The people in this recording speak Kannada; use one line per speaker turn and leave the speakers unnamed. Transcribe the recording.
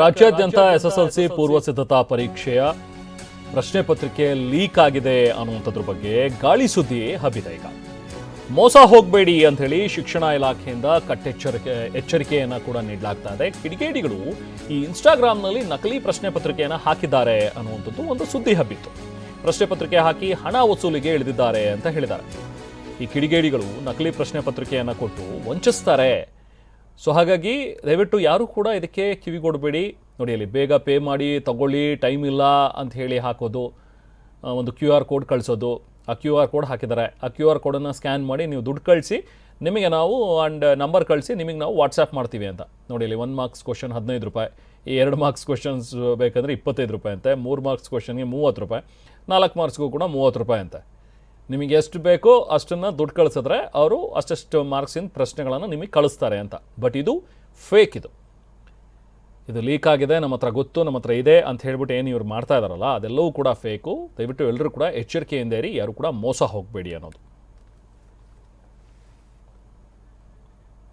ರಾಜ್ಯಾದ್ಯಂತ ಎಸ್ಎಸ್ಎಲ್ಸಿ ಪೂರ್ವ ಸಿದ್ಧತಾ ಪರೀಕ್ಷೆಯ ಪ್ರಶ್ನೆ ಪತ್ರಿಕೆ ಲೀಕ್ ಆಗಿದೆ ಅನ್ನುವಂಥದ್ರ ಬಗ್ಗೆ ಗಾಳಿ ಸುದ್ದಿ ಹಬ್ಬಿದೆ. ಈಗ ಮೋಸ ಹೋಗಬೇಡಿ ಅಂತ ಹೇಳಿ ಶಿಕ್ಷಣ ಇಲಾಖೆಯಿಂದ ಎಚ್ಚರಿಕೆಯನ್ನು ಕೂಡ ನೀಡಲಾಗ್ತಾ ಇದೆ. ಕಿಡಿಗೇಡಿಗಳು ಈ ಇನ್ಸ್ಟಾಗ್ರಾಮ್ನಲ್ಲಿ ನಕಲಿ ಪ್ರಶ್ನೆ ಪತ್ರಿಕೆಯನ್ನು ಹಾಕಿದ್ದಾರೆ ಅನ್ನುವಂಥದ್ದು ಒಂದು ಸುದ್ದಿ ಹಬ್ಬಿತ್ತು. ಪ್ರಶ್ನೆ ಪತ್ರಿಕೆ ಹಾಕಿ ಹಣ ವಸೂಲಿಗೆ ಇಳಿದಿದ್ದಾರೆ ಅಂತ ಹೇಳಿದ್ದಾರೆ. ಈ ಕಿಡಿಗೇಡಿಗಳು ನಕಲಿ ಪ್ರಶ್ನೆ ಪತ್ರಿಕೆಯನ್ನು ಕೊಟ್ಟು ವಂಚಿಸ್ತಾರೆ. ಸೊ ಹಾಗಾಗಿ ದಯವಿಟ್ಟು ಯಾರೂ ಕೂಡ ಇದಕ್ಕೆ ಕಿವಿಗೊಡಬೇಡಿ. ನೋಡಿ, ಅಲ್ಲಿ ಬೇಗ ಪೇ ಮಾಡಿ ತಗೊಳ್ಳಿ, ಟೈಮ್ ಇಲ್ಲ ಅಂತ ಹೇಳಿ ಹಾಕೋದು, ಒಂದು QR ಕೋಡ್ ಕಳಿಸೋದು. ಆ QR ಕೋಡ್ ಹಾಕಿದ್ದಾರೆ. ಆ QR ಕೋಡನ್ನು ಸ್ಕ್ಯಾನ್ ಮಾಡಿ ನೀವು ದುಡ್ಡು ಕಳಿಸಿ, ನಿಮಗೆ ನಾವು ನಂಬರ್ ಕಳಿಸಿ ನಿಮಗೆ ನಾವು ವಾಟ್ಸಾಪ್ ಮಾಡ್ತೀವಿ ಅಂತ. ನೋಡಿ, ಇಲ್ಲಿ 1 ಮಾರ್ಕ್ಸ್ ಕ್ವಶನ್ 15 ರೂಪಾಯಿ, ಈ 2 ಮಾರ್ಕ್ಸ್ ಕ್ವಶನ್ಸ್ ಬೇಕಂದರೆ 25 ರೂಪಾಯಿ ಅಂತೆ, 3 ಮಾರ್ಕ್ಸ್ ಕ್ವಶನ್ಗೆ 30 ರೂಪಾಯಿ, 4 ಮಾರ್ಕ್ಸ್ಗೂ ಕೂಡ 30 ರೂಪಾಯಿ ಅಂತೆ. ನಿಮಗೆ ಎಷ್ಟು ಬೇಕೋ ಅಷ್ಟನ್ನು ದುಡ್ಡು ಕಳಿಸಿದ್ರೆ ಅವರು ಅಷ್ಟಷ್ಟು ಮಾರ್ಕ್ಸಿನ ಪ್ರಶ್ನೆಗಳನ್ನು ನಿಮಗೆ ಕಳಿಸ್ತಾರೆ ಅಂತ. ಬಟ್ ಇದು ಫೇಕ್. ಇದು ಲೀಕ್ ಆಗಿದೆ, ನಮ್ಮ ಹತ್ರ ಗೊತ್ತು, ನಮ್ಮ ಹತ್ರ ಇದೆ ಅಂತ ಹೇಳ್ಬಿಟ್ಟು ಏನು ಇವ್ರು ಮಾಡ್ತಾ ಇದ್ದಾರಲ್ಲ, ಅದೆಲ್ಲವೂ ಕೂಡ ಫೇಕು. ದಯವಿಟ್ಟು ಎಲ್ಲರೂ ಕೂಡ ಎಚ್ಚರಿಕೆಯಿಂದ ಇರಿ, ಯಾರು ಕೂಡ ಮೋಸ ಹೋಗಬೇಡಿ ಅನ್ನೋದು.